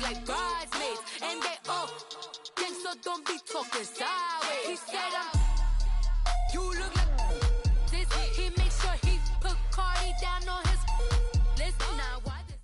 like bridesmaids. And they all think so, don't be talking sideways. He said you look like this. He makes sure he put Cardi down on his list. Now why this?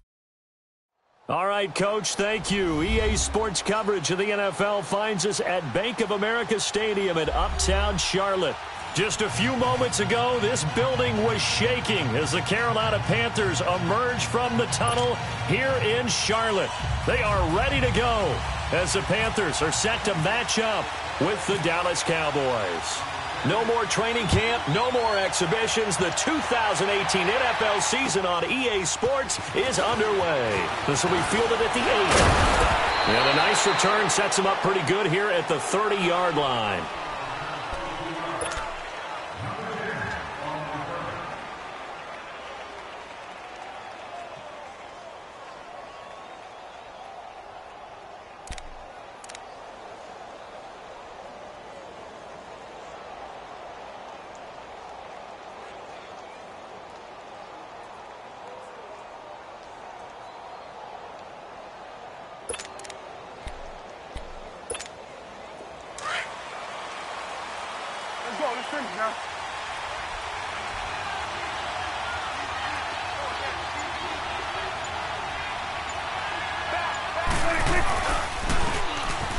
All right, Coach, thank you. EA Sports coverage of the NFL finds us at Bank of America Stadium in Uptown Charlotte. Just a few moments ago, this building was shaking as the Carolina Panthers emerged from the tunnel here in Charlotte. They are ready to go as the Panthers are set to match up with the Dallas Cowboys. No more training camp, no more exhibitions. The 2018 NFL season on EA Sports is underway. This will be fielded at the 8. And a nice return sets them up pretty good here at the 30-yard line.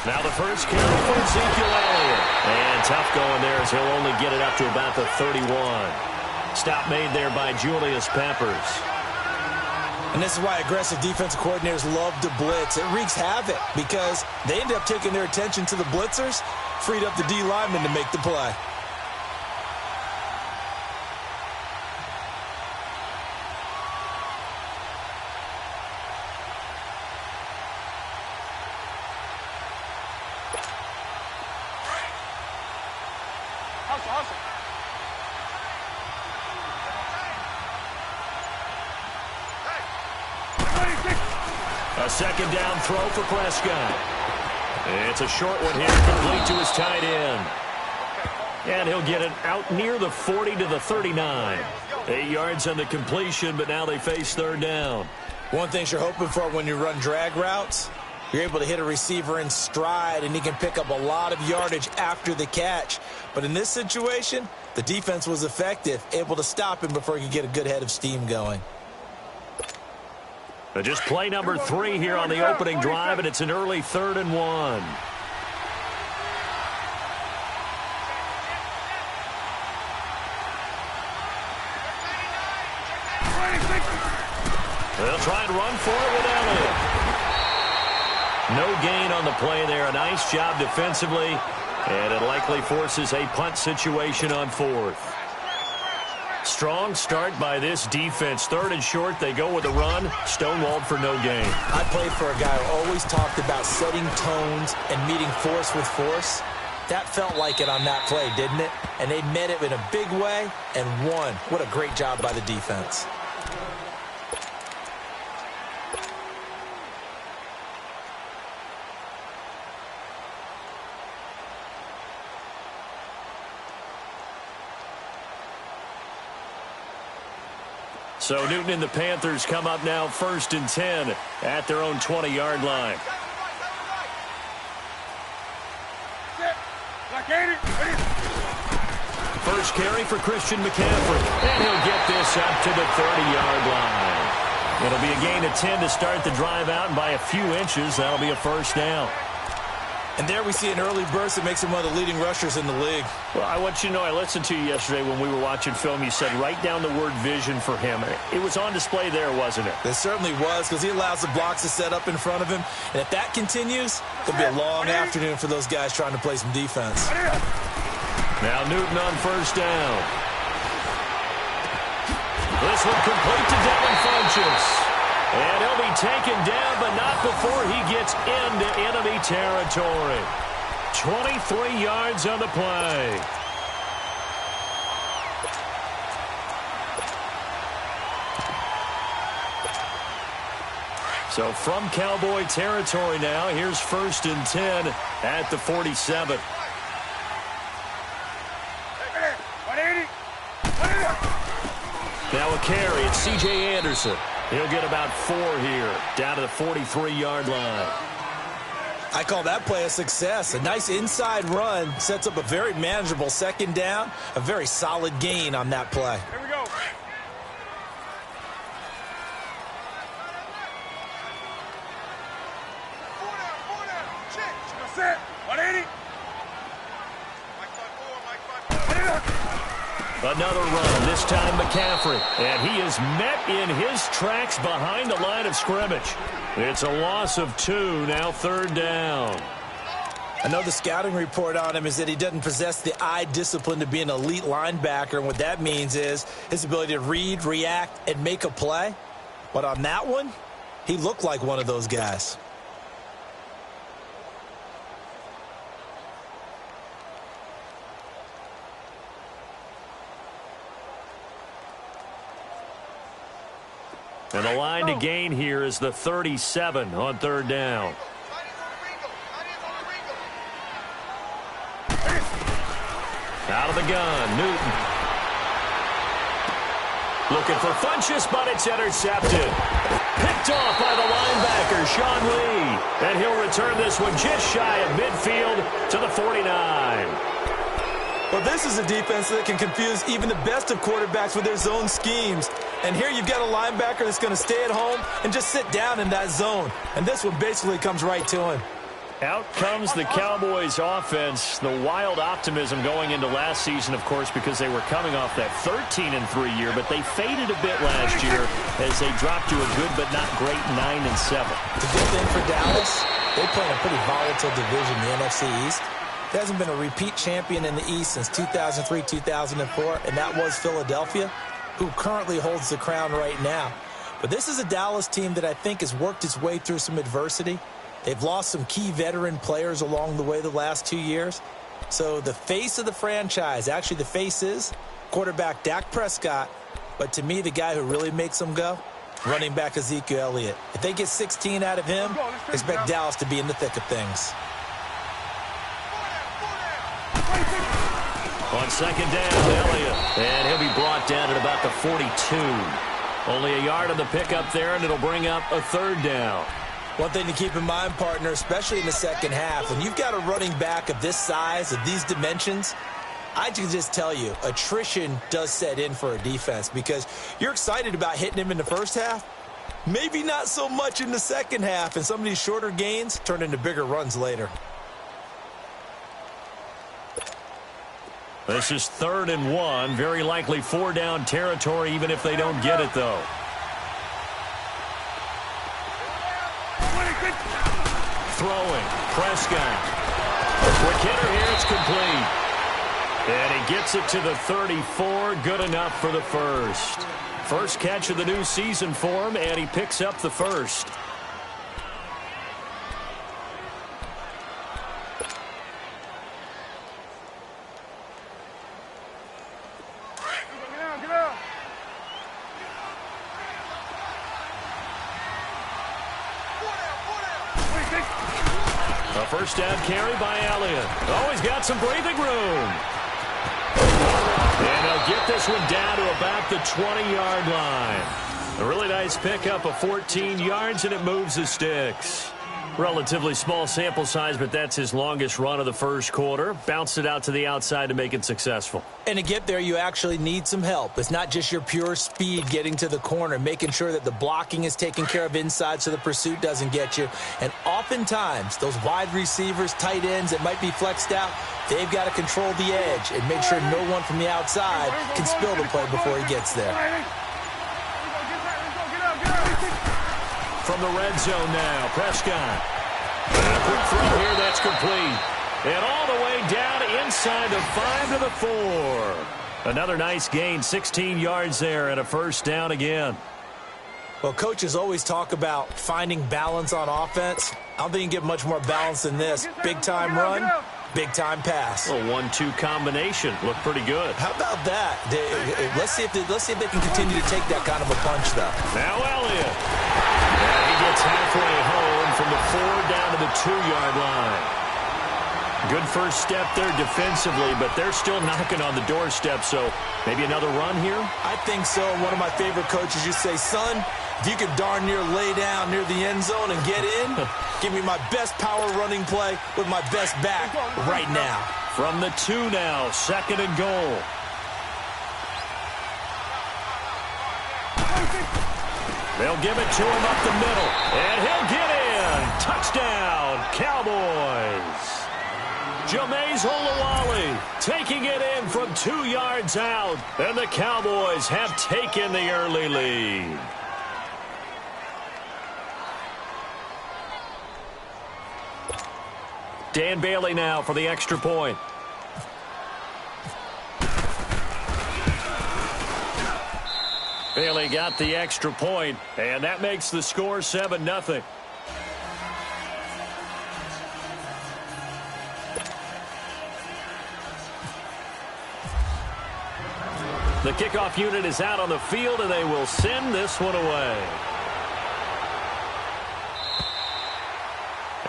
Now the first carry for Ezekiel Elliott. And tough going there as he'll only get it up to about the 31. Stop made there by Julius Peppers. And this is why aggressive defensive coordinators love to blitz. It wreaks havoc because they end up taking their attention to the blitzers, freed up the D lineman to make the play. A second down throw for Prescott. It's a short one here, complete to his tight end. And he'll get it out near the 40 to the 39. 8 yards on the completion, but now they face third down. One thing you're hoping for when you run drag routes, you're able to hit a receiver in stride, and he can pick up a lot of yardage after the catch. But in this situation, the defense was effective, able to stop him before he could get a good head of steam going. Just play number 3 here on the opening drive, and it's an early 3rd and 1. They'll try and run for it with Elliott. No gain on the play there. A nice job defensively, and it likely forces a punt situation on 4th. Strong start by this defense. 3rd and short, they go with a run. Stonewalled for no gain. I played for a guy who always talked about setting tones and meeting force with force. That felt like it on that play, didn't it? And they met it in a big way and won. What a great job by the defense. So Newton and the Panthers come up now 1st and 10 at their own 20-yard line. First carry for Christian McCaffrey. And he'll get this up to the 30-yard line. It'll be a gain of 10 to start the drive out, and by a few inches, that'll be a first down. And there we see an early burst that makes him one of the leading rushers in the league. Well, I want you to know, I listened to you yesterday when we were watching film. You said write down the word vision for him. It was on display there, wasn't it? It certainly was, because he allows the blocks to set up in front of him. And if that continues, it'll be a long afternoon for those guys trying to play some defense. Now Newton on first down. This one complete to Devin Funchess. And he'll be taken down, but not before he gets into enemy territory. 23 yards on the play. So from Cowboy territory now, here's 1st and 10 at the 47. Now a carry. It's C.J. Anderson. He'll get about 4 here, down to the 43-yard line. I call that play a success. A nice inside run sets up a very manageable second down, a very solid gain on that play. Here we go. Four down. Check. Set. 180. Another run, this time McCaffrey. And he is met in his tracks behind the line of scrimmage. It's a loss of 2, now 3rd down. I know the scouting report on him is that he doesn't possess the eye discipline to be an elite linebacker. And what that means is his ability to read, react, and make a play. But on that one, he looked like one of those guys. And the line to gain here is the 37 on 3rd down. Out of the gun, Newton. Looking for Funchess, but it's intercepted. Picked off by the linebacker, Sean Lee. And he'll return this one just shy of midfield to the 49. Well, this is a defense that can confuse even the best of quarterbacks with their zone schemes. And here you've got a linebacker that's going to stay at home and just sit down in that zone. And this one basically comes right to him. Out comes the Cowboys offense. The wild optimism going into last season, of course, because they were coming off that 13-3 year, but they faded a bit last year as they dropped to a good but not great 9-7. The good thing for Dallas, they play in a pretty volatile division, the NFC East. There hasn't been a repeat champion in the East since 2003-2004, and that was Philadelphia, who currently holds the crown right now. But this is a Dallas team that I think has worked its way through some adversity. They've lost some key veteran players along the way the last 2 years. So the face of the franchise, actually the face is quarterback Dak Prescott, but to me the guy who really makes them go, running back Ezekiel Elliott. If they get 16 out of him, expect Dallas to be in the thick of things. On 2nd down, Elliott. And he'll be brought down at about the 42. Only a yard on the pickup there, and it'll bring up a 3rd down. One thing to keep in mind, partner, especially in the second half, when you've got a running back of this size, of these dimensions, I can just tell you, attrition does set in for a defense because you're excited about hitting him in the first half, maybe not so much in the second half, and some of these shorter gains turn into bigger runs later. This is 3rd and 1. Very likely 4-down territory, even if they don't get it, though. Throwing. Prescott. Quick hitter here. It's complete. And he gets it to the 34. Good enough for the first. First catch of the new season for him, and he picks up the first. A first down carry by Elliott. Oh, he's got some breathing room. And he'll get this one down to about the 20-yard line. A really nice pickup of 14 yards, and it moves the sticks. Relatively small sample size, but that's his longest run of the first quarter. Bounced it out to the outside to make it successful. And to get there, you actually need some help. It's not just your pure speed getting to the corner, making sure that the blocking is taken care of inside so the pursuit doesn't get you. And oftentimes, those wide receivers, tight ends that might be flexed out, they've got to control the edge and make sure no one from the outside can spill the play before he gets there. From the red zone now, Prescott. And a quick throw here, that's complete. And all the way down inside the 5 to the 4. Another nice gain, 16 yards there, and a first down again. Well, coaches always talk about finding balance on offense. I don't think you can get much more balance than this. Big-time run, big-time pass. A 1-2 combination. Looked pretty good. How about that? Let's see if they can continue to take that kind of a punch, though. Now Elliott. And he gets halfway home from the 4 down to the 2-yard line. Good first step there defensively, but they're still knocking on the doorstep, so maybe another run here? I think so. One of my favorite coaches used to say, son, If you can darn near lay down near the end zone and get in, give me my best power running play with my best back right now. From the 2 now, 2nd and goal. They'll give it to him up the middle, and he'll get in. Touchdown, Cowboys. Jameis Olawale taking it in from 2 yards out, and the Cowboys have taken the early lead. Dan Bailey now for the extra point. Bailey got the extra point, and that makes the score 7-0. The kickoff unit is out on the field, and they will send this one away.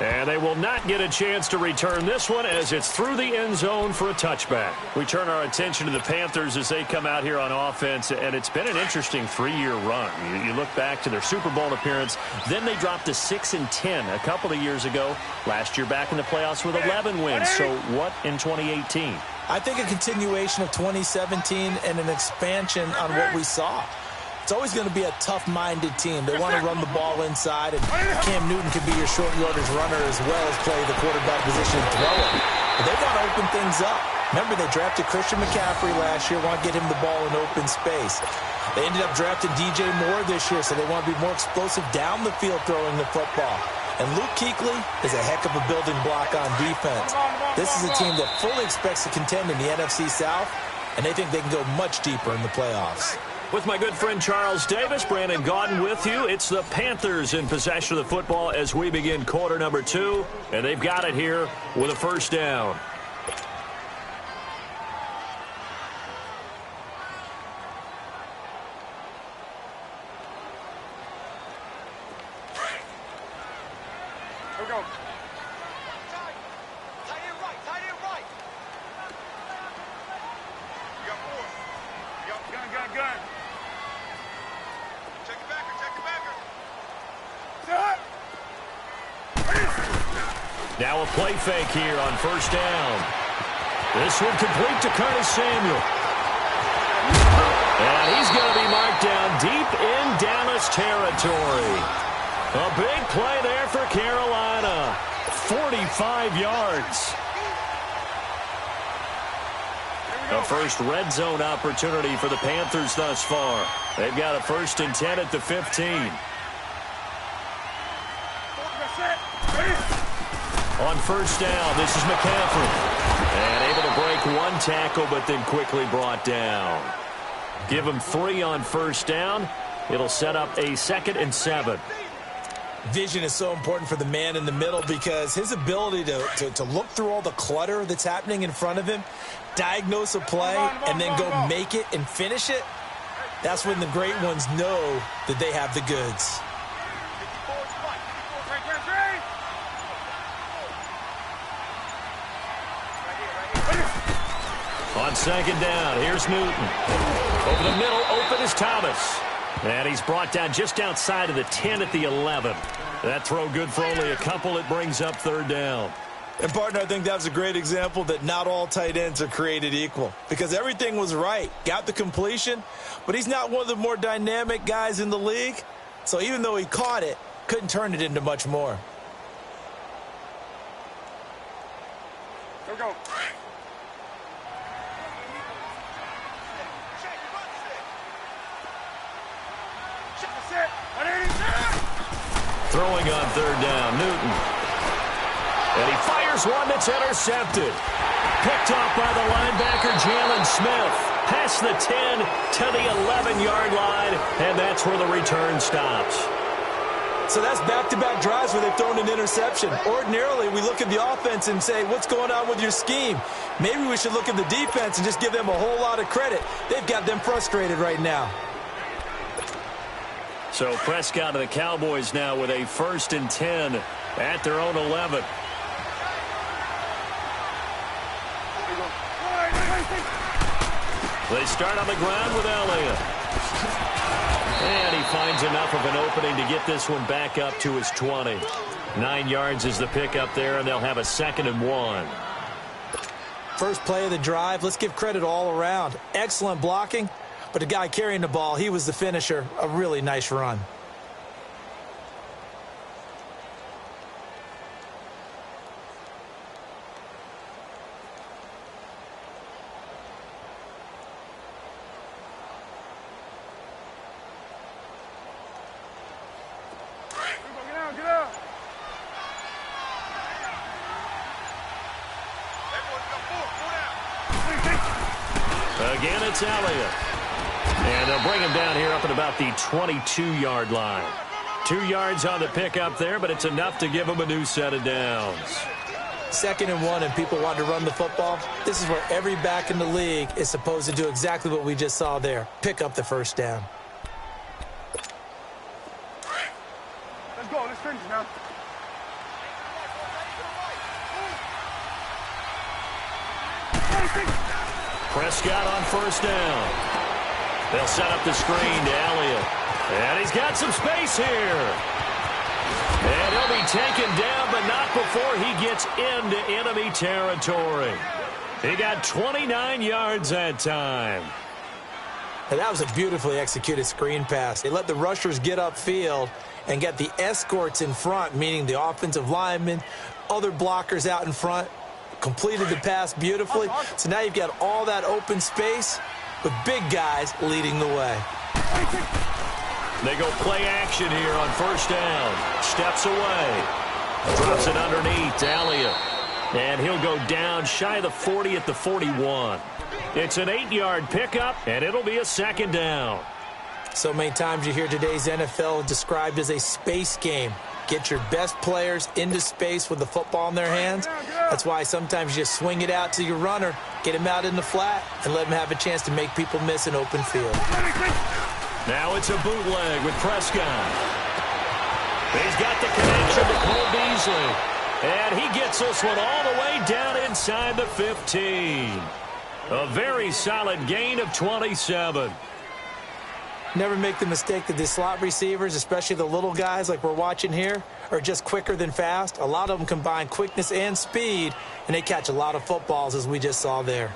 And they will not get a chance to return this one as it's through the end zone for a touchback. We turn our attention to the Panthers as they come out here on offense, and it's been an interesting 3-year run. You look back to their Super Bowl appearance, then they dropped to 6-10 a couple of years ago. Last year back in the playoffs with 11 wins. So what in 2018? I think a continuation of 2017 and an expansion on what we saw. It's always going to be a tough-minded team. They want to run the ball inside, and Cam Newton can be your short yardage runner as well as play the quarterback position and throw it. But they want to open things up. Remember, they drafted Christian McCaffrey last year, want to get him the ball in open space. They ended up drafting DJ Moore this year, so they want to be more explosive down the field throwing the football. And Luke Kuechly is a heck of a building block on defense. This is a team that fully expects to contend in the NFC South, and they think they can go much deeper in the playoffs. With my good friend Charles Davis, Brandon Gaudin with you. It's the Panthers in possession of the football as we begin quarter number 2, and they've got it here with a first down. Here we go. Now a play fake here on first down. This one complete to Curtis Samuel. And he's going to be marked down deep in Dallas territory. A big play there for Carolina. 45 yards. A first red zone opportunity for the Panthers thus far. They've got a 1st and 10 at the 15. On first down, this is McCaffrey. And able to break one tackle, but then quickly brought down. Give him 3 on first down. It'll set up a 2nd and 7. Vision is so important for the man in the middle because his ability to look through all the clutter that's happening in front of him, diagnose a play, and then go make it and finish it, that's when the great ones know that they have the goods. On second down, here's Newton. Over the middle, open is Thomas. And he's brought down just outside of the 10 at the 11. That throw good for only a couple. It brings up third down. And, partner, I think that's a great example that not all tight ends are created equal because everything was right. Got the completion, but he's not one of the more dynamic guys in the league. So even though he caught it, couldn't turn it into much more. Here we go. Throwing on third down, Newton. And he fires one that's intercepted. Picked off by the linebacker, Jalen Smith. Past the 10 to the 11-yard line, and that's where the return stops. So that's back-to-back drives where they've thrown an interception. Ordinarily, we look at the offense and say, what's going on with your scheme? Maybe we should look at the defense and just give them a whole lot of credit. They've got them frustrated right now. So Prescott of the Cowboys now with a 1st and 10 at their own 11. They start on the ground with Elliott. And he finds enough of an opening to get this one back up to his 20. 9 yards is the pickup there, and they'll have a 2nd and 1. First play of the drive, let's give credit all around. Excellent blocking, but the guy carrying the ball, he was the finisher. A really nice run. Again, it's Elliott. And they'll bring him down here up at about the 22-yard line. 2 yards on the pickup there, but it's enough to give him a new set of downs. 2nd and 1, and people want to run the football. This is where every back in the league is supposed to do exactly what we just saw there. Pick up the first down. Let's go. Let's finish now. Prescott on first down. They'll set up the screen to Elliott. And he's got some space here. And he'll be taken down, but not before he gets into enemy territory. He got 29 yards that time. And that was a beautifully executed screen pass. They let the rushers get upfield and get the escorts in front, meaning the offensive linemen, other blockers out in front. Completed the pass beautifully. So now you've got all that open space with big guys leading the way. They go play action here on first down. Steps away. Drops it underneath to Elliott. And he'll go down shy of the 40 at the 41. It's an 8-yard pickup, and it'll be a 2nd down. So many times you hear today's NFL described as a space game. Get your best players into space with the football in their hands. That's why sometimes you just swing it out to your runner, get him out in the flat, and let him have a chance to make people miss an open field. Now it's a bootleg with Prescott. He's got the connection to Cole Beasley. And he gets this one all the way down inside the 15. A very solid gain of 27. Never make the mistake that the slot receivers, especially the little guys like we're watching here, are just quicker than fast. A lot of them combine quickness and speed, and they catch a lot of footballs, as we just saw there.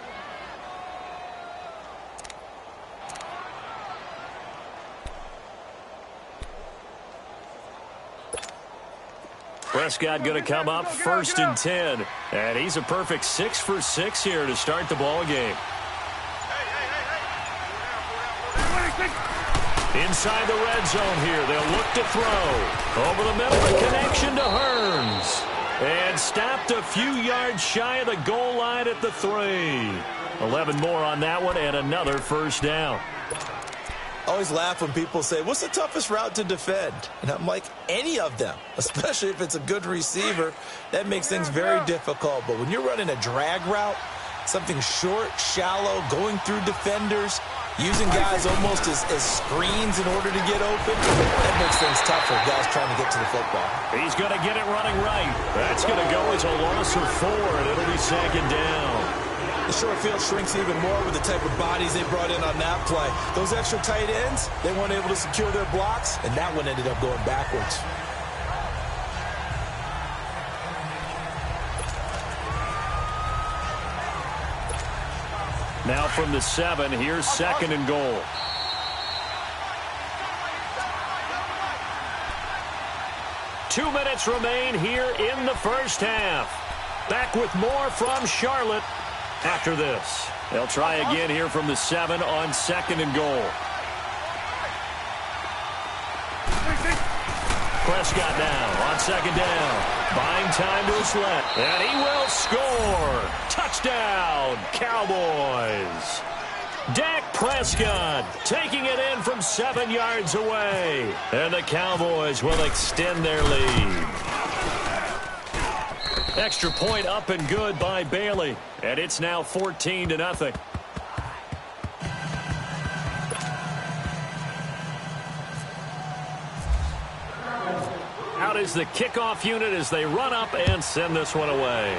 Prescott going to come up 1st and 10. And he's a perfect 6 for 6 here to start the ball game. Inside the red zone here. They'll look to throw. Over the middle, the connection to Hearns. And stopped a few yards shy of the goal line at the 3. 11 more on that one and another first down. I always laugh when people say, what's the toughest route to defend? And I'm like, any of them, especially if it's a good receiver. That makes things very difficult. But when you're running a drag route, something short, shallow, going through defenders, using guys almost as screens in order to get open, that makes things tough for guys trying to get to the football. He's going to get it running right. That's going to go as a loss of 4, and it'll be 2nd down. The short field shrinks even more with the type of bodies they brought in on that play. Those extra tight ends, they weren't able to secure their blocks, and that one ended up going backwards. Now from the 7, here's 2nd and goal. Two minutes remain here in the first half. Back with more from Charlotte after this. They'll try again here from the 7 on 2nd and goal. Prescott now on 2nd down. Buying time to his left. And he will score. Touchdown, Cowboys. Dak Prescott taking it in from 7 yards away. And the Cowboys will extend their lead. Extra point up and good by Bailey. And it's now 14-0. Out is the kickoff unit as they run up and send this one away.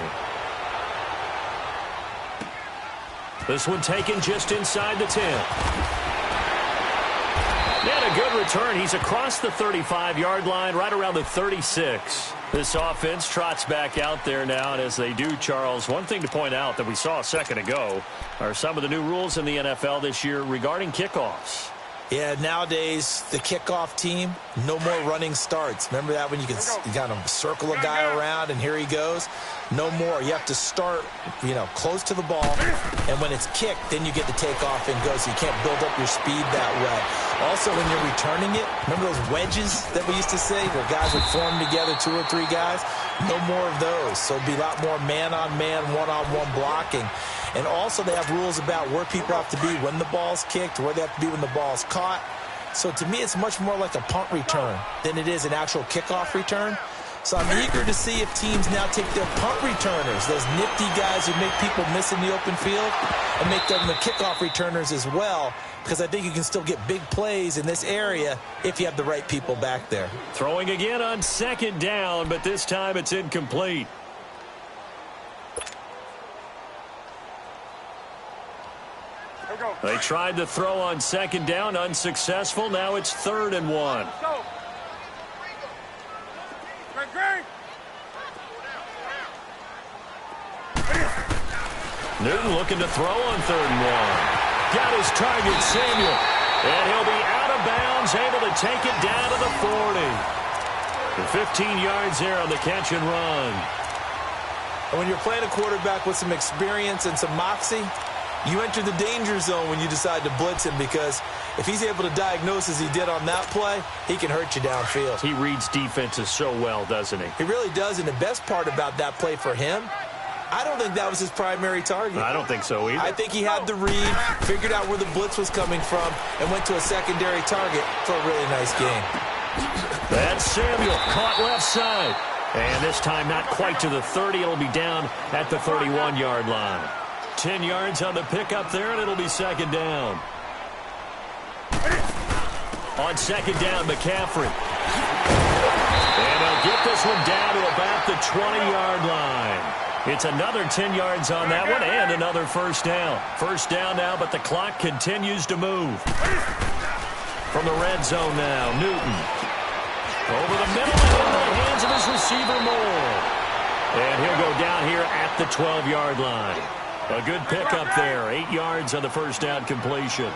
This one taken just inside the 10. And a a good return. He's across the 35-yard line, right around the 36. This offense trots back out there now, and as they do, Charles, one thing to point out that we saw a second ago are some of the new rules in the NFL this year regarding kickoffs. Yeah, nowadays, the kickoff team, no more running starts. Remember that when you got to circle a guy around and here he goes? No more. You have to start, close to the ball, and when it's kicked, then you get to take off and go, so you can't build up your speed that way. Also, when you're returning it, remember those wedges that we used to say where guys would form together, 2 or 3 guys? No more of those. So it'd be a lot more man-on-man, one-on-one blocking. And also they have rules about where people have to be when the ball's kicked, where they have to be when the ball's caught. So to me, it's much more like a punt return than it is an actual kickoff return. So I'm eager to see if teams now take their punt returners, those nifty guys who make people miss in the open field, and make them the kickoff returners as well, because I think you can still get big plays in this area if you have the right people back there. Throwing again on second down, but this time it's incomplete. They tried to throw on second down, unsuccessful. Now it's 3rd and 1. Newton looking to throw on 3rd and 1. Got his target, Samuel. And he'll be out of bounds, able to take it down to the 40. The 15 yards there on the catch and run. And when you're playing a quarterback with some experience and some moxie, you enter the danger zone when you decide to blitz him, because if he's able to diagnose as he did on that play, he can hurt you downfield. He reads defenses so well, doesn't he? He really does, and the best part about that play for him, I don't think that was his primary target. I don't think so either. I think he had the read, figured out where the blitz was coming from, and went to a secondary target for a really nice game. That's Samuel, caught left side. And this time not quite to the 30. It'll be down at the 31-yard line. 10 yards on the pickup there, and it'll be second down. On second down, McCaffrey. And they'll get this one down to about the 20-yard line. It's another 10 yards on that one and another first down. First down now, but the clock continues to move. From the red zone now, Newton. Over the middle and into the hands of his receiver, Moore. And he'll go down here at the 12-yard line. A good pickup there. 8 yards on the first down completion.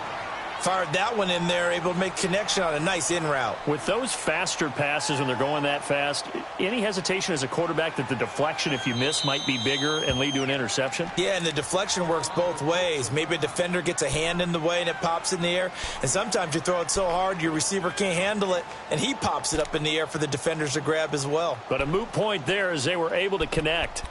Fired that one in there, able to make connection on a nice in route. With those faster passes when they're going that fast, any hesitation as a quarterback that the deflection, if you miss, might be bigger and lead to an interception? Yeah, and the deflection works both ways. Maybe a defender gets a hand in the way and it pops in the air. And sometimes you throw it so hard your receiver can't handle it, and he pops it up in the air for the defenders to grab as well. But a moot point there as they were able to connect.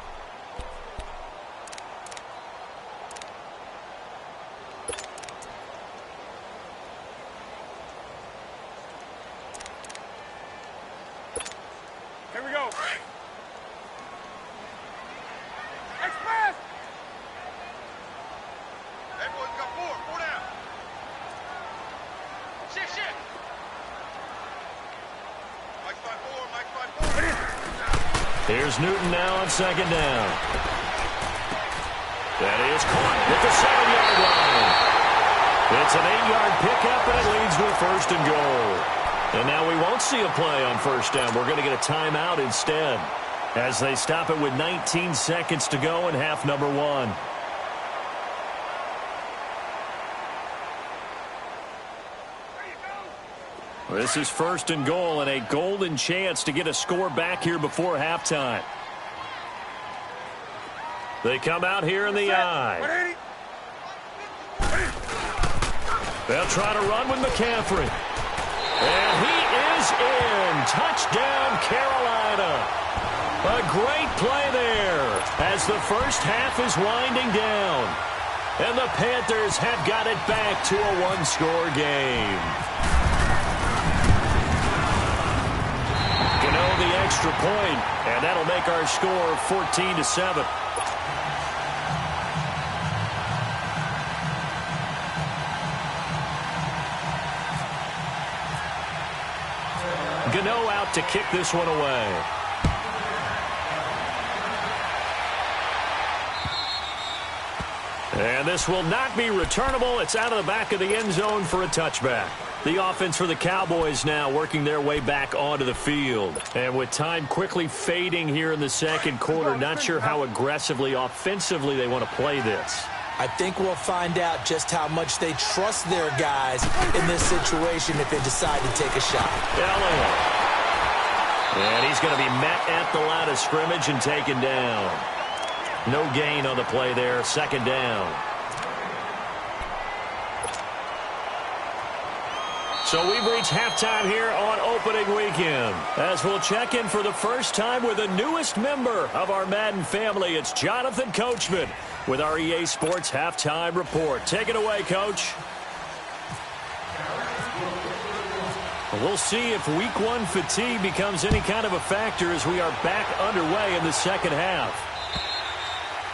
Here's Newton now on second down. That is caught at the 7-yard line. It's an 8-yard pickup, and it leads to a first and goal. And now we won't see a play on first down. We're going to get a timeout instead as they stop it with 19 seconds to go in half number 1. This is first and goal and a golden chance to get a score back here before halftime. They come out here in the I. They'll try to run with McCaffrey. And he is in. Touchdown, Carolina. A great play there as the first half is winding down. And the Panthers have got it back to a one-score game. The extra point, and that'll make our score 14-7. Gano out to kick this one away. And this will not be returnable. It's out of the back of the end zone for a touchback. The offense for the Cowboys now working their way back onto the field. And with time quickly fading here in the second quarter, not sure how aggressively, offensively they want to play this. I think we'll find out just how much they trust their guys in this situation if they decide to take a shot. Elliott. And he's going to be met at the line of scrimmage and taken down. No gain on the play there. Second down. So we've reached halftime here on opening weekend. As we'll check in for the first time with the newest member of our Madden family, it's Jonathan Coachman with our EA Sports Halftime Report. Take it away, Coach. We'll see if Week 1 fatigue becomes any kind of a factor as we are back underway in the second half.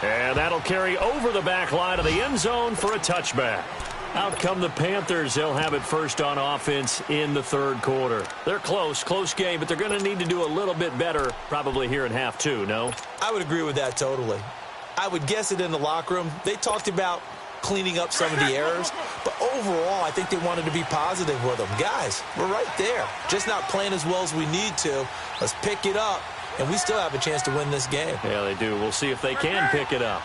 And that'll carry over the back line of the end zone for a touchback. Out come the Panthers. They'll have it first on offense in the third quarter. They're close game, but they're going to need to do a little bit better probably here in half two, no? I would agree with that totally. I would guess it in the locker room. They talked about cleaning up some of the errors, but overall I think they wanted to be positive with them. Guys, we're right there. Just not playing as well as we need to. Let's pick it up, and we still have a chance to win this game. Yeah, they do. We'll see if they can pick it up.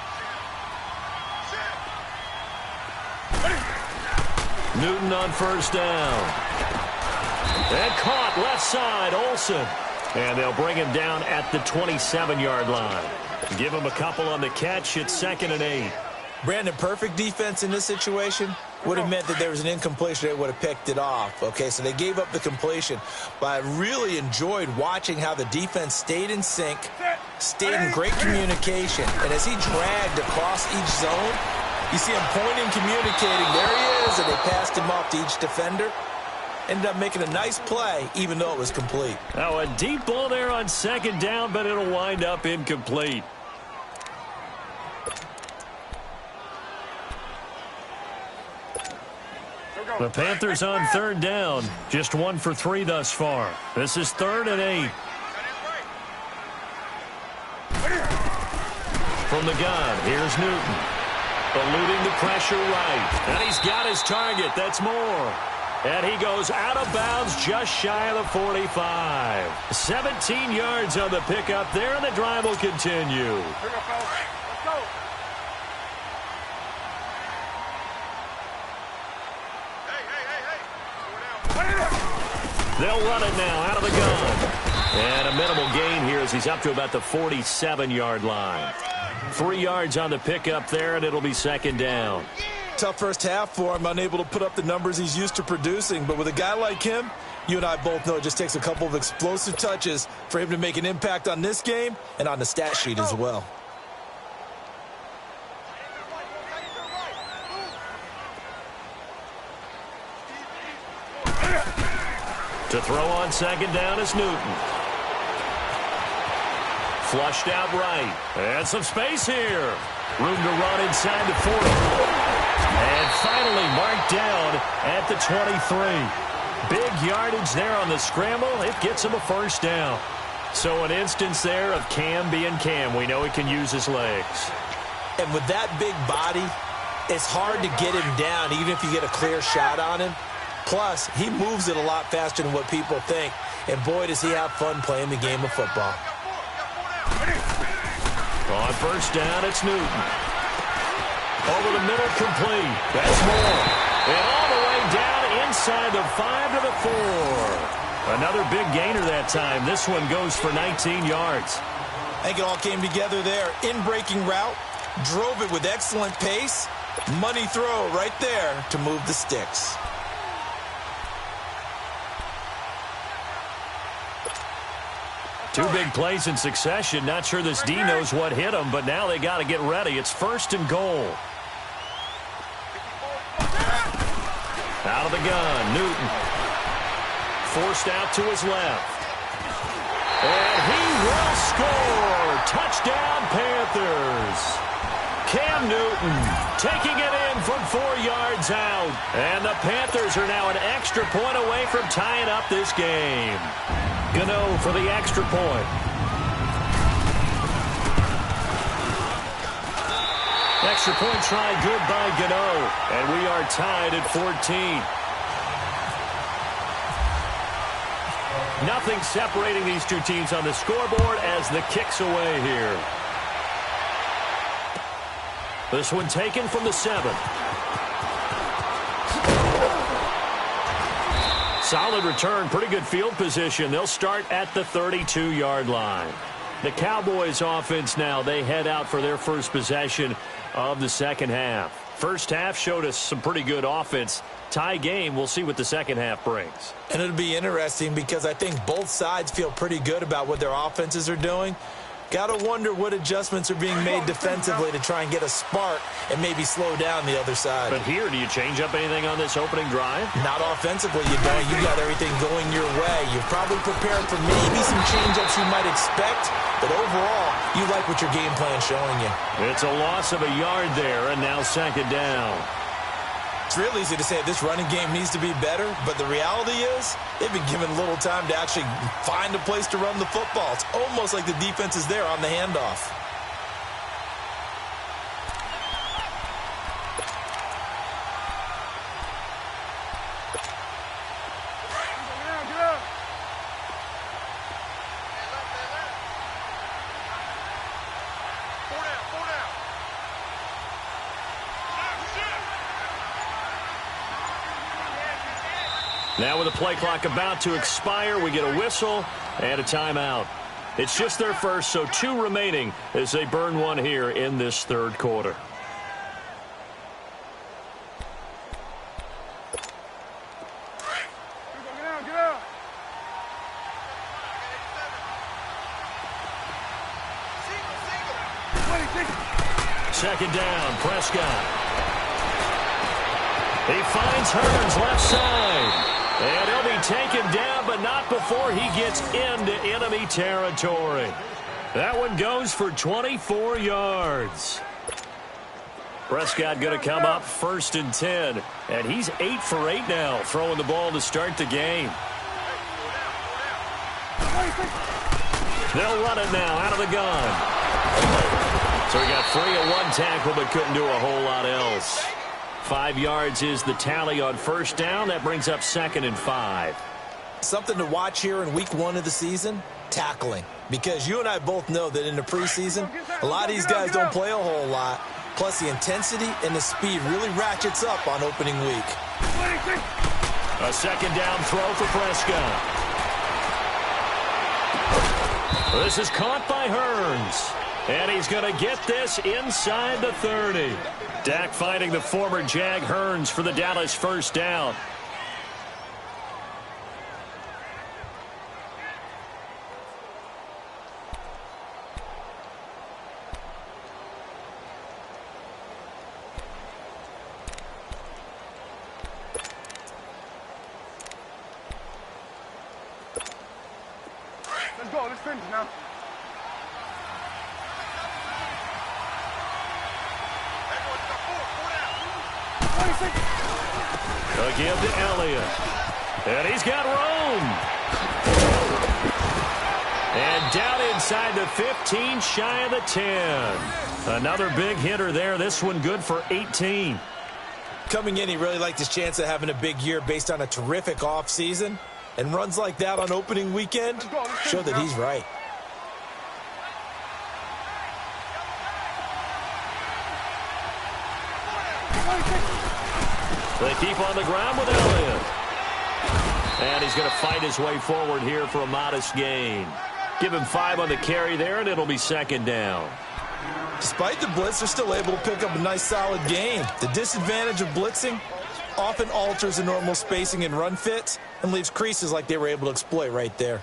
Newton on first down. And caught left side, Olsen. And they'll bring him down at the 27-yard line. Give him a couple on the catch. It's 2nd and 8. Brandon, perfect defense in this situation would have meant that there was an incompletion. They would have picked it off. Okay, so they gave up the completion. But I really enjoyed watching how the defense stayed in sync, stayed in great communication. And as he dragged across each zone, you see him pointing, communicating. There he is, and they passed him off to each defender. Ended up making a nice play, even though it was complete. Now a deep ball there on second down, but it'll wind up incomplete. The Panthers on third down. Just 1 for 3 thus far. This is 3rd and 8. From the gun, here's Newton. Eluding the pressure right. And he's got his target. That's Moore. And he goes out of bounds just shy of the 45. 17 yards on the pickup there, and the drive will continue. Let's go. They'll run it now out of the gun. And a minimal gain here as he's up to about the 47-yard line. 3 yards on the pickup there, and it'll be 2nd down. Tough first half for him, unable to put up the numbers he's used to producing. But with a guy like him, you and I both know it just takes a couple of explosive touches for him to make an impact on this game and on the stat sheet as well. To throw on 2nd down is Newton. Flushed out right. And some space here. Room to run inside the 40. And finally marked down at the 23. Big yardage there on the scramble. It gets him a first down. So an instance there of Cam being Cam. We know he can use his legs. And with that big body, it's hard to get him down even if you get a clear shot on him. Plus, he moves it a lot faster than what people think. And boy, does he have fun playing the game of football. On first down, it's Newton. Over the middle, complete. That's Moore. And all the way down inside the 5 to the 4. Another big gainer that time. This one goes for 19 yards. I think it all came together there. In-breaking route, drove it with excellent pace. Money throw right there to move the sticks. Two big plays in succession. Not sure this D knows what hit him, but now they got to get ready. It's 1st and goal. Out of the gun, Newton. Forced out to his left. And he will score. Touchdown, Panthers. Cam Newton taking it in from 4 yards out. And the Panthers are now an extra point away from tying up this game. Gano for the extra point. Extra point try good by Gano. And we are tied at 14. Nothing separating these two teams on the scoreboard as the kick's away here. This one taken from the 7. Solid return, pretty good field position. They'll start at the 32-yard line. The Cowboys offense now, they head out for their first possession of the second half. First half showed us some pretty good offense. Tie game, we'll see what the second half brings. And it'll be interesting because I think both sides feel pretty good about what their offenses are doing. Got to wonder what adjustments are being made defensively to try and get a spark and maybe slow down the other side. But here, do you change up anything on this opening drive? Not offensively, you don't. You got everything going your way. You're probably prepared for maybe some change-ups you might expect, but overall, you like what your game plan's showing you. It's a loss of a yard there, and now second down. It's real easy to say this running game needs to be better, but the reality is they've been given little time to actually find a place to run the football. It's almost like the defense is there on the handoff. Now with the play clock about to expire, we get a whistle and a timeout. It's just their first, so 2 remaining as they burn one here in this third quarter. Second down, Prescott. He finds Hurns left side. And he'll be taken down, but not before he gets into enemy territory. That one goes for 24 yards. Prescott going to come up 1st and 10. And he's 8 for 8 now, throwing the ball to start the game. They'll run it now out of the gun. So he got free of 1 tackle, but couldn't do a whole lot else. 5 yards is the tally on first down. That brings up 2nd and 5. Something to watch here in week 1 of the season, tackling. Because you and I both know that in the preseason, a lot of these guys don't play a whole lot. Plus, the intensity and the speed really ratchets up on opening week. A second down throw for Prescott. This is caught by Hurns. And he's going to get this inside the 30. Dak finding the former Jag Hurns for the Dallas first down. Let's go. Let's finish now. Again to Elliott. And he's got room. And down inside the 15, shy of the 10. Another big hitter there. This one good for 18. Coming in, he really liked his chance of having a big year based on a terrific offseason. And runs like that on opening weekend show that he's right. They keep on the ground with Elliott. And he's going to fight his way forward here for a modest gain. Give him 5 on the carry there, and it'll be second down. Despite the blitz, they're still able to pick up a nice, solid gain. The disadvantage of blitzing often alters the normal spacing and run fits and leaves creases like they were able to exploit right there.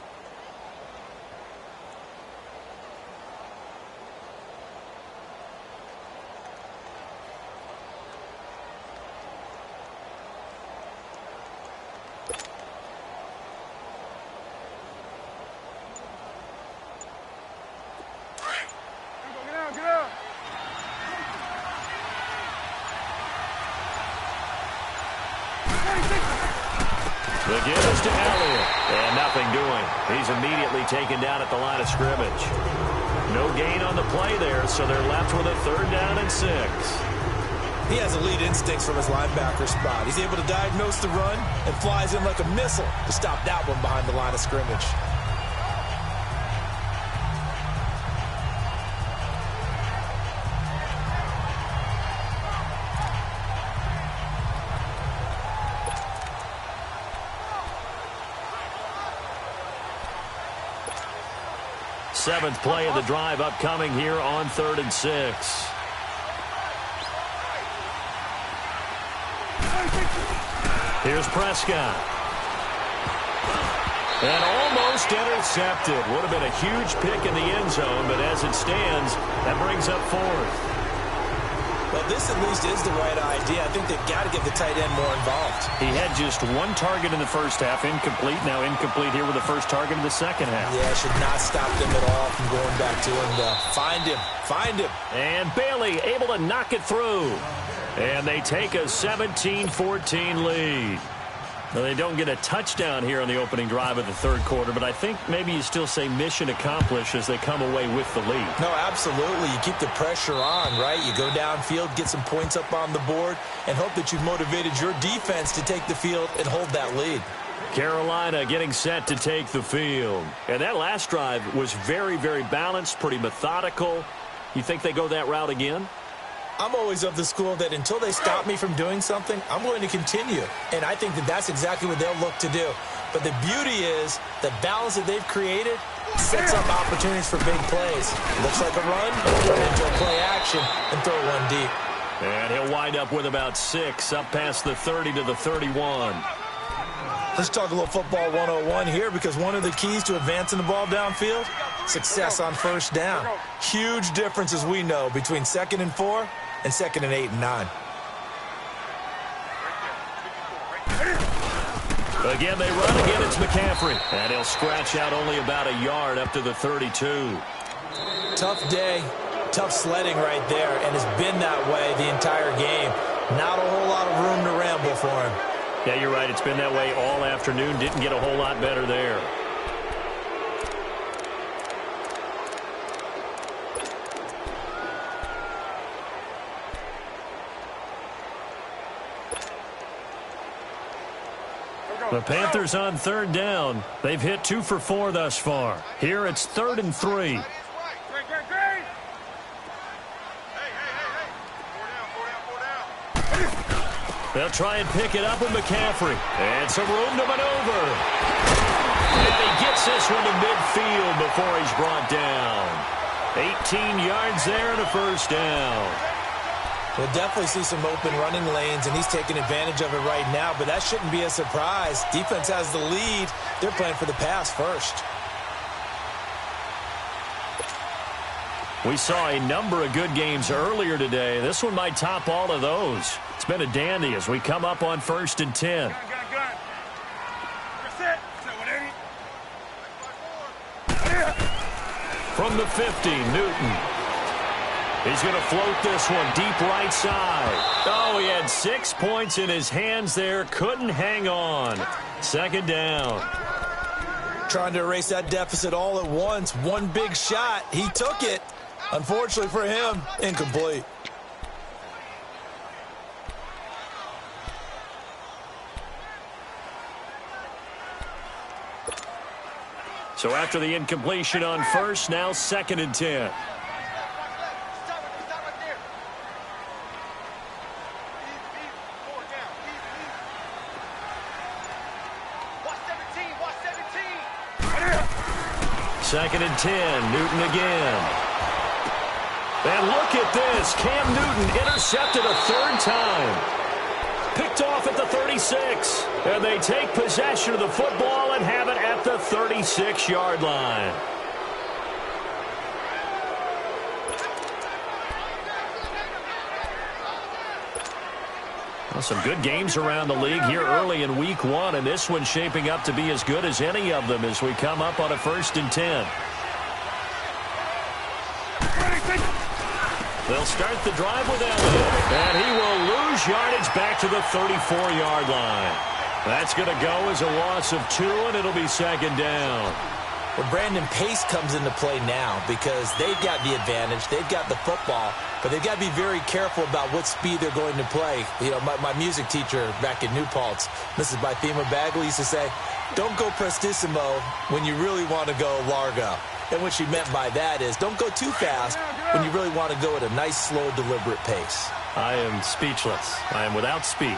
The give is to Elliott. And nothing doing. He's immediately taken down at the line of scrimmage. No gain on the play there, so they're left with a 3rd down and 6. He has elite instincts from his linebacker spot. He's able to diagnose the run and flies in like a missile to stop that one behind the line of scrimmage. Seventh play of the drive upcoming here on 3rd and 6. Here's Prescott. And almost intercepted. Would have been a huge pick in the end zone, but as it stands, that brings up 4th. Well, this at least is the right idea. I think they've got to get the tight end more involved. He had just one target in the first half, incomplete. Now incomplete here with the first target in the second half. Yeah, should not stop them at all from going back to him, though. Find him. Find him. And Bailey able to knock it through. And they take a 17-14 lead. Well, they don't get a touchdown here on the opening drive of the third quarter, but I think maybe you still say mission accomplished as they come away with the lead. No, absolutely. You keep the pressure on, right? You go downfield, get some points up on the board, and hope that you've motivated your defense to take the field and hold that lead. Carolina getting set to take the field. And that last drive was very, very balanced, pretty methodical. You think they go that route again? I'm always of the school that until they stop me from doing something, I'm going to continue. And I think that that's exactly what they'll look to do. But the beauty is the balance that they've created sets up opportunities for big plays. Looks like a run, turn into a play action, and throw one deep. And he'll wind up with about 6 up past the 30 to the 31. Let's talk a little football 101 here, because one of the keys to advancing the ball downfield, success on first down. Huge difference, as we know, between 2nd and 4 and 2nd and 8 and 9. Again, they run. Again, it's McCaffrey. And he'll scratch out only about a yard up to the 32. Tough day, tough sledding right there, and it's been that way the entire game. Not a whole lot of room to ramble for him. Yeah, you're right. It's been that way all afternoon. Didn't get a whole lot better there. The Panthers on 3rd down. They've hit 2 for 4 thus far. Here it's 3rd and 3. They'll try and pick it up with McCaffrey. And some room to maneuver. And he gets this one to midfield before he's brought down. 18 yards there and a first down. We'll definitely see some open running lanes, and he's taking advantage of it right now, but that shouldn't be a surprise. Defense has the lead. They're playing for the pass first. We saw a number of good games earlier today. This one might top all of those. It's been a dandy as we come up on 1st and 10. From the 50, Newton. He's going to float this one deep right side. Oh, he had 6 points in his hands there. Couldn't hang on. 2nd down. Trying to erase that deficit all at once. One big shot. He took it. Unfortunately for him, incomplete. So after the incompletion on first, now 2nd and 10. Second and 10, Newton again. And look at this. Cam Newton intercepted a 3rd time. Picked off at the 36. And they take possession of the football and have it at the 36-yard line. Well, some good games around the league here early in week 1, and this one's shaping up to be as good as any of them as we come up on a 1st and 10. They'll start the drive with Elliott, and he will lose yardage back to the 34-yard line. That's going to go as a loss of 2, and it'll be 2nd down. Well, Brandon, pace comes into play now because they've got the advantage. They've got the football, but they've got to be very careful about what speed they're going to play. You know, my music teacher back in New Paltz, Mrs. Bythema Bagley, used to say, don't go prestissimo when you really want to go largo. And what she meant by that is don't go too fast when you really want to go at a nice, slow, deliberate pace. I am speechless. I am without speech.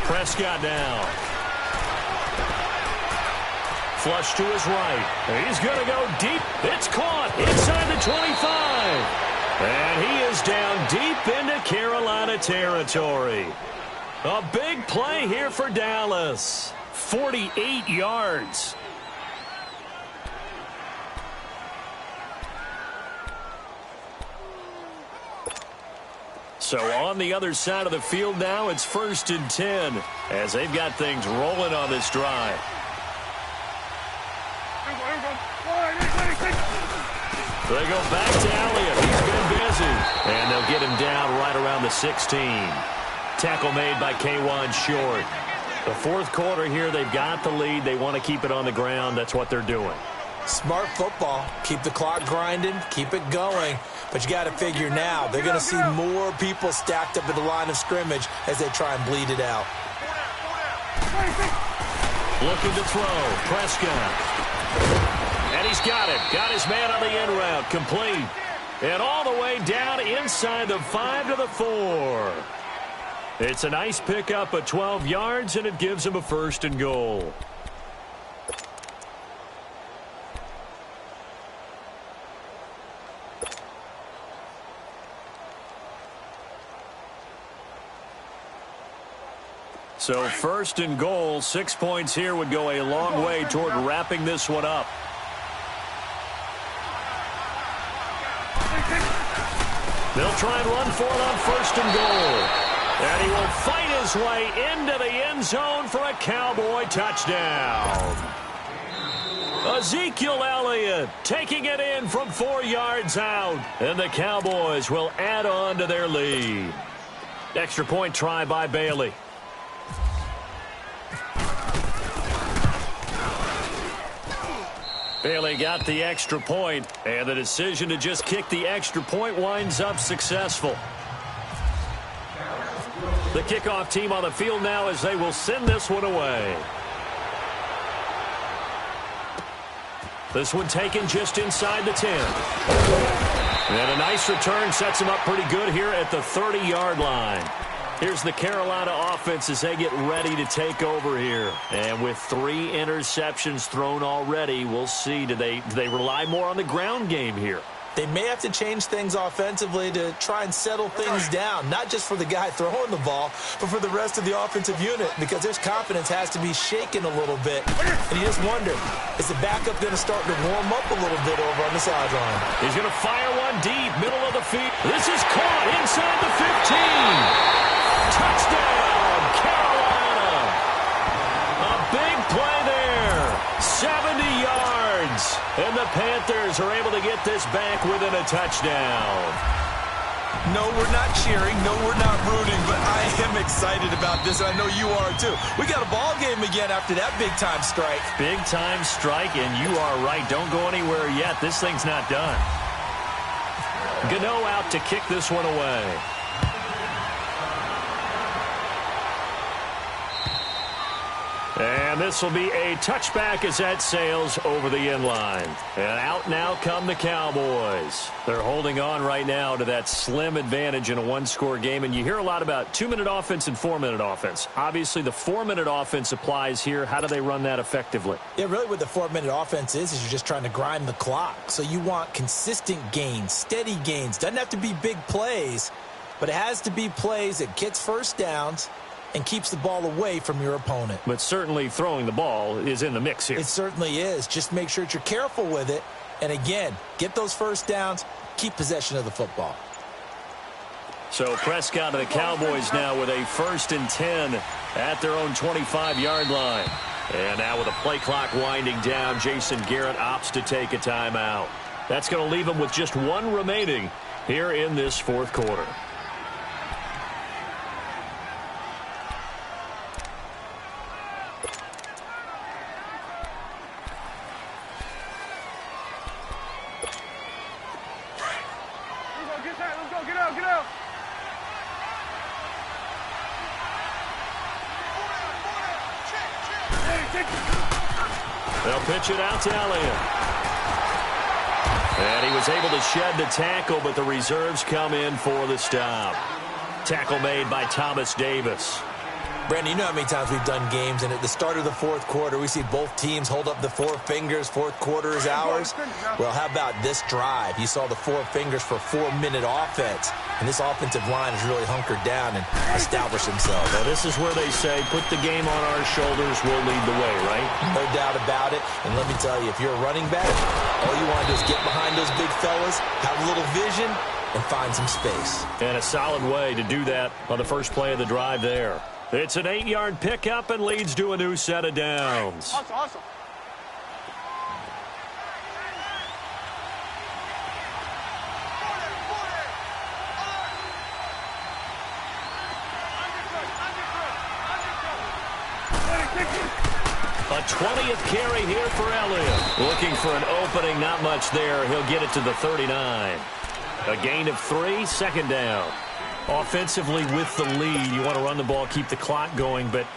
Prescott down. Flush to his right. He's going to go deep. It's caught inside the 25. And he is down deep into Carolina territory. A big play here for Dallas. 48 yards. So on the other side of the field now, it's 1st and 10 as they've got things rolling on this drive. They go back to Elliott. He's been busy. And they'll get him down right around the 16. Tackle made by K'Wan Short. The fourth quarter here, they've got the lead. They want to keep it on the ground. That's what they're doing. Smart football. Keep the clock grinding. Keep it going. But you got to figure now, they're going to see more people stacked up at the line of scrimmage as they try and bleed it out. Looking to throw. Prescott. And he's got it. Got his man on the end route. Complete. And all the way down inside the 5 to the 4. It's a nice pickup of 12 yards, and it gives him a 1st and goal. So 1st and goal, 6 points here would go a long way toward wrapping this one up. They'll try and run for it on 1st and goal. And he will fight his way into the end zone for a Cowboy touchdown. Ezekiel Elliott taking it in from 4 yards out. And the Cowboys will add on to their lead. Extra point try by Bailey. Bailey got the extra point, and the decision to just kick the extra point winds up successful. The kickoff team on the field now as they will send this one away. This one taken just inside the 10. And a nice return sets them up pretty good here at the 30-yard line. Here's the Carolina offense as they get ready to take over here. And with 3 interceptions thrown already, we'll see. Do they rely more on the ground game here? They may have to change things offensively to try and settle things down, not just for the guy throwing the ball, but for the rest of the offensive unit, because their confidence has to be shaken a little bit. And you just wonder, is the backup going to start to warm up a little bit over on the sideline? He's going to fire one deep, middle of the field. This is caught inside the 15. Touchdown, Carolina. A big play there. 70 yards. And the Panthers are able to get this back within a touchdown. No, we're not cheering. No, we're not rooting. But I am excited about this, and I know you are too. We got a ball game again after that big-time strike. Big-time strike, and you are right. Don't go anywhere yet. This thing's not done. Gano out to kick this one away. And this will be a touchback as that sails over the end line. And out now come the Cowboys. They're holding on right now to that slim advantage in a one-score game. And you hear a lot about 2-minute offense and 4-minute offense. Obviously, the 4-minute offense applies here. How do they run that effectively? Yeah, really what the 4-minute offense is you're just trying to grind the clock. So you want consistent gains, steady gains. Doesn't have to be big plays, but it has to be plays that gets first downs and keeps the ball away from your opponent. But certainly throwing the ball is in the mix here. It certainly is. Just make sure that you're careful with it. And again, get those first downs, keep possession of the football. So Prescott of the Cowboys now with a 1st and 10 at their own 25-yard line. And now with a play clock winding down, Jason Garrett opts to take a timeout. That's going to leave them with just 1 remaining here in this fourth quarter. They'll pitch it out to Elliott. And he was able to shed the tackle, but the reserves come in for the stop. Tackle made by Thomas Davis. Brandon, you know how many times we've done games, and at the start of the fourth quarter, we see both teams hold up the four fingers, fourth quarter is ours. Well, how about this drive? You saw the four fingers for 4-minute offense, and this offensive line has really hunkered down and established themselves. Well, this is where they say, put the game on our shoulders, we'll lead the way, right? No doubt about it, and let me tell you, if you're a running back, all you want to do is get behind those big fellas, have a little vision, and find some space. And a solid way to do that on the first play of the drive there. It's an 8-yard pickup and leads to a new set of downs. Awesome. A 20th carry here for Elliott. Looking for an opening, not much there. He'll get it to the 39. A gain of 3, second down. Offensively with the lead, you want to run the ball, keep the clock going, but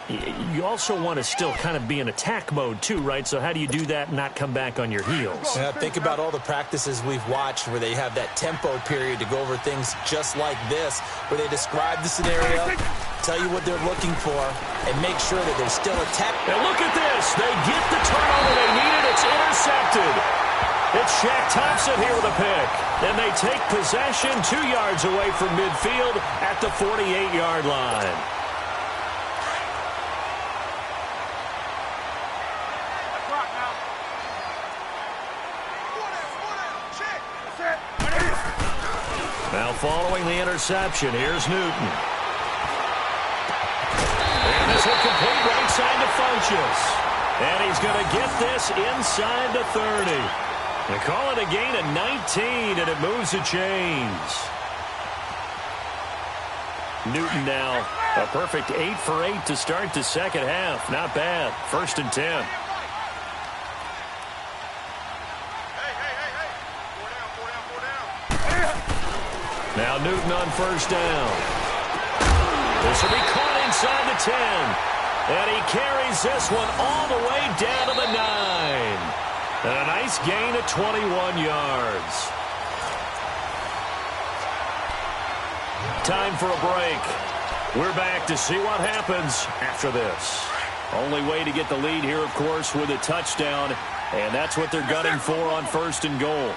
you also want to still kind of be in attack mode too, right? So how do you do that and not come back on your heels? Yeah, think about all the practices we've watched where they have that tempo period to go over things just like this, where they describe the scenario, tell you what they're looking for, and make sure that there's still attack. And look at this. They get the turnover they needed. It's intercepted. It's Shaq Thompson here with a pick. And they take possession 2 yards away from midfield at the 48-yard line. Now following the interception, here's Newton. And this will complete right side to Funchess. And he's going to get this inside the 30. They call it a gain of 19, and it moves the chains. Newton now a perfect 8 for 8 to start the second half. Not bad. 1st and 10. Hey. Four down. Now Newton on 1st down. This will be caught inside the 10. And he carries this one all the way down to the 9. And a nice gain of 21 yards. Time for a break. We're back to see what happens after this. Only way to get the lead here, of course, with a touchdown. And that's what they're gunning for on 1st and goal.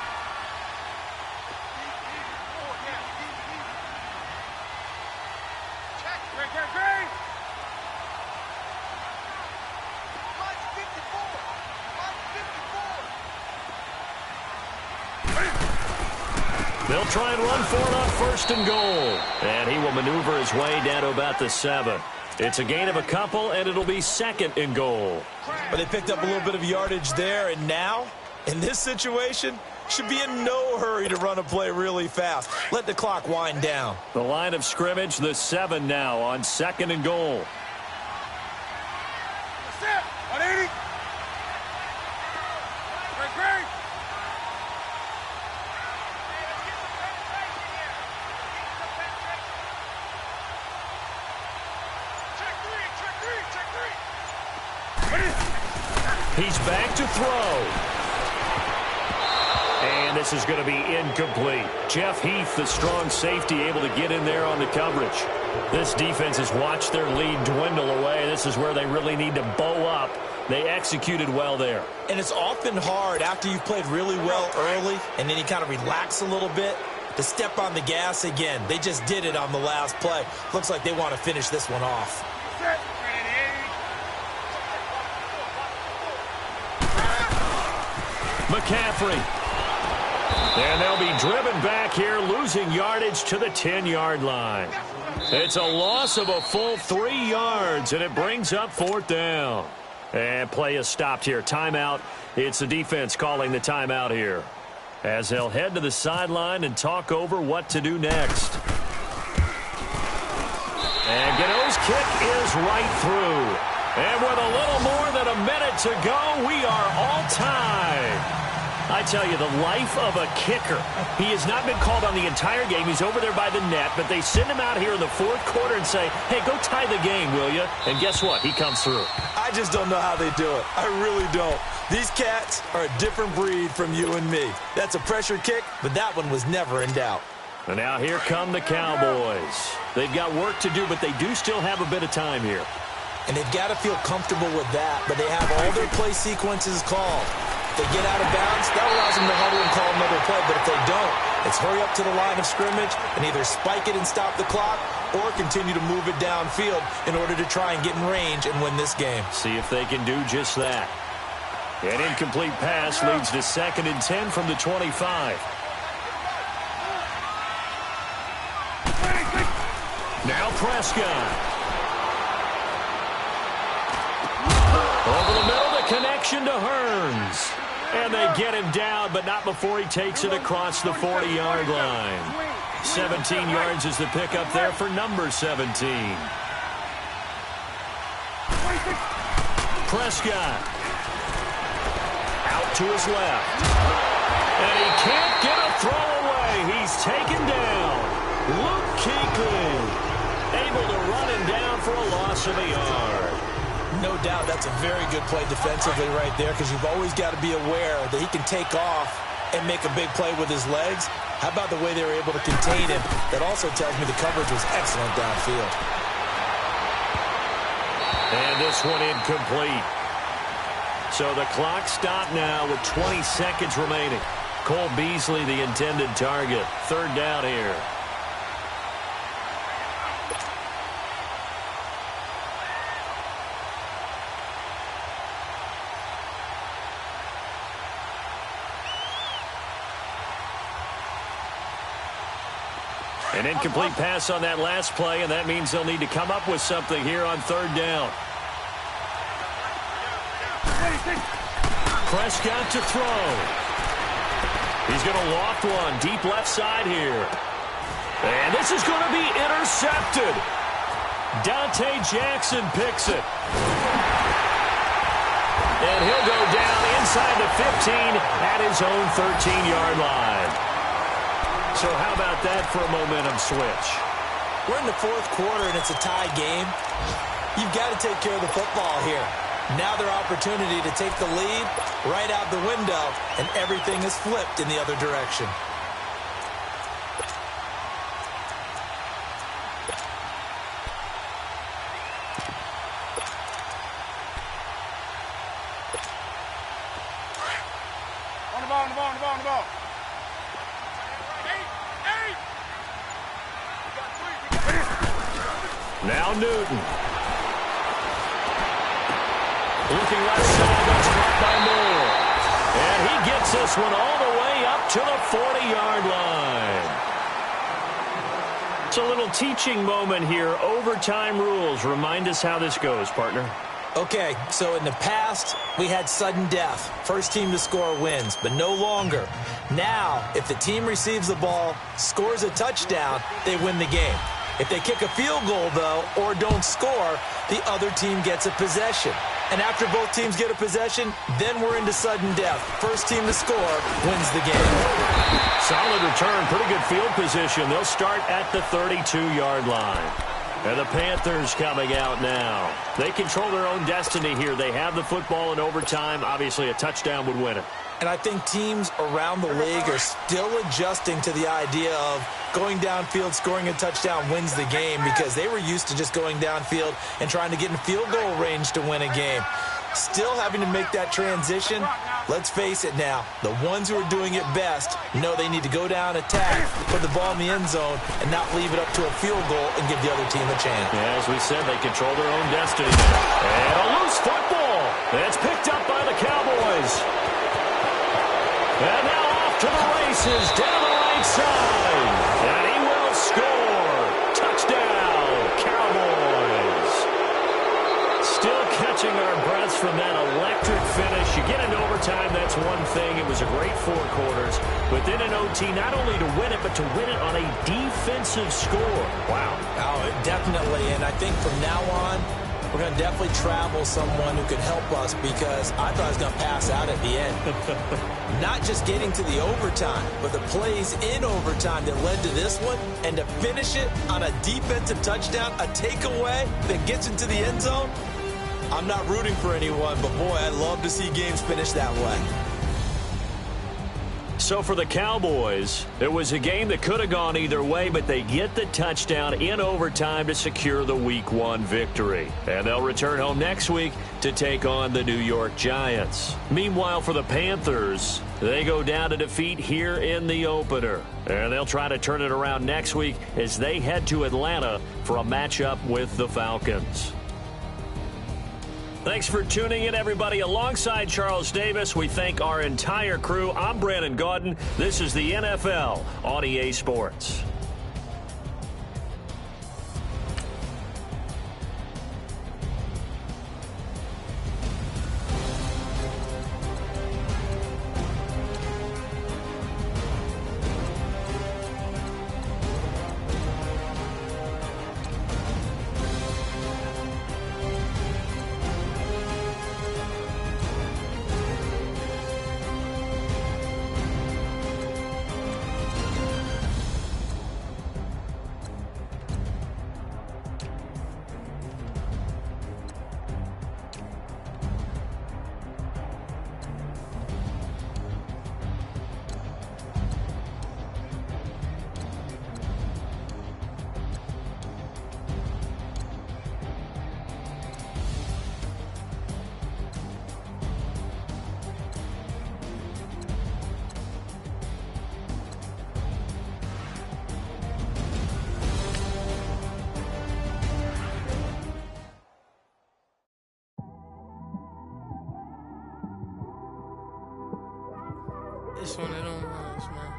They'll try and run for it on 1st and goal. And he will maneuver his way down to about the 7. It's a gain of a couple, and it'll be 2nd and goal. But they picked up a little bit of yardage there, and now, in this situation, should be in no hurry to run a play really fast. Let the clock wind down. The line of scrimmage, the 7 now on 2nd and goal. That's it. 180. Great. He's back to throw. And this is going to be incomplete. Jeff Heath, the strong safety, able to get in there on the coverage. This defense has watched their lead dwindle away. This is where they really need to bow up. They executed well there. And it's often hard after you've played really well early and then you kind of relax a little bit to step on the gas again. They just did it on the last play. Looks like they want to finish this one off. McCaffrey. And they'll be driven back here, losing yardage to the 10-yard line. It's a loss of a full 3 yards, and it brings up 4th down. And play is stopped here. Timeout. It's the defense calling the timeout here, as they'll head to the sideline and talk over what to do next. And Gano's kick is right through. And with a little more than a minute to go, we are all tied. I tell you, the life of a kicker. He has not been called on the entire game. He's over there by the net, but they send him out here in the fourth quarter and say, hey, go tie the game, will you? And guess what? He comes through. I just don't know how they do it. I really don't. These cats are a different breed from you and me. That's a pressure kick, but that one was never in doubt. And now here come the Cowboys. They've got work to do, but they do still have a bit of time here. And they've got to feel comfortable with that, but they have all their play sequences called. If they get out of bounds, that allows them to huddle and call another play. But if they don't, it's hurry up to the line of scrimmage and either spike it and stop the clock or continue to move it downfield in order to try and get in range and win this game. See if they can do just that. An incomplete pass leads to 2nd and 10 from the 25. Now Prescott. Over the middle, the connection to Hearns. And they get him down, but not before he takes it across the 40-yard line. 17 yards is the pickup there for number 17. Prescott. Out to his left. And he can't get a throw away. He's taken down. Luke Kuechly able to run him down for a loss of a yard. No doubt that's a very good play defensively right there because you've always got to be aware that he can take off and make a big play with his legs. How about the way they were able to contain him? That also tells me the coverage was excellent downfield. And this one incomplete. So the clock stopped now with 20 seconds remaining. Cole Beasley, the intended target. 3rd down here. An incomplete pass on that last play, and that means they'll need to come up with something here on 3rd down. Prescott to throw. He's going to loft one deep left side here. And this is going to be intercepted. Dante Jackson picks it. And he'll go down inside the 15 at his own 13-yard line. So how about that for a momentum switch? We're in the 4th quarter, and it's a tie game. You've got to take care of the football here. Now their opportunity to take the lead right out the window, and everything is flipped in the other direction. On the ball, on the ball, on the ball, on the ball. Now Newton. Looking left side, that's caught by Moore. And he gets this one all the way up to the 40-yard line. It's a little teaching moment here. Overtime rules. Remind us how this goes, partner. Okay, so in the past, we had sudden death. First team to score wins, but no longer. Now, if the team receives the ball, scores a touchdown, they win the game. If they kick a field goal, though, or don't score, the other team gets a possession. And after both teams get a possession, then we're into sudden death. First team to score wins the game. Solid return, pretty good field position. They'll start at the 32-yard line. And the Panthers coming out now. They control their own destiny here. They have the football in overtime. Obviously, a touchdown would win it. And I think teams around the league are still adjusting to the idea of going downfield, scoring a touchdown wins the game because they were used to just going downfield and trying to get in field goal range to win a game. Still having to make that transition. Let's face it now, the ones who are doing it best know they need to go down, attack, put the ball in the end zone, and not leave it up to a field goal and give the other team a chance. Yeah, as we said, they control their own destiny now. And a loose football. It's picked up by the Cowboys. And now off to the races down the right side. And he will score. Touchdown, Cowboys. Still catching our breaths from that electric finish. You get into overtime, that's one thing. It was a great 4 quarters. But then in OT, not only to win it, but to win it on a defensive score. Wow. Oh, definitely. And I think from now on, we're going to definitely travel someone who can help us because I thought I was going to pass out at the end. Not just getting to the overtime, but the plays in overtime that led to this one, and to finish it on a defensive touchdown, a takeaway that gets into the end zone. I'm not rooting for anyone, but boy, I'd love to see games finish that way. So for the Cowboys, it was a game that could have gone either way, but they get the touchdown in overtime to secure the Week 1 victory. And they'll return home next week to take on the New York Giants. Meanwhile, for the Panthers, they go down to defeat here in the opener. And they'll try to turn it around next week as they head to Atlanta for a matchup with the Falcons. Thanks for tuning in, everybody. Alongside Charles Davis, we thank our entire crew. I'm Brandon Gaudin. This is the NFL on EA Sports. It's one of them ones, man.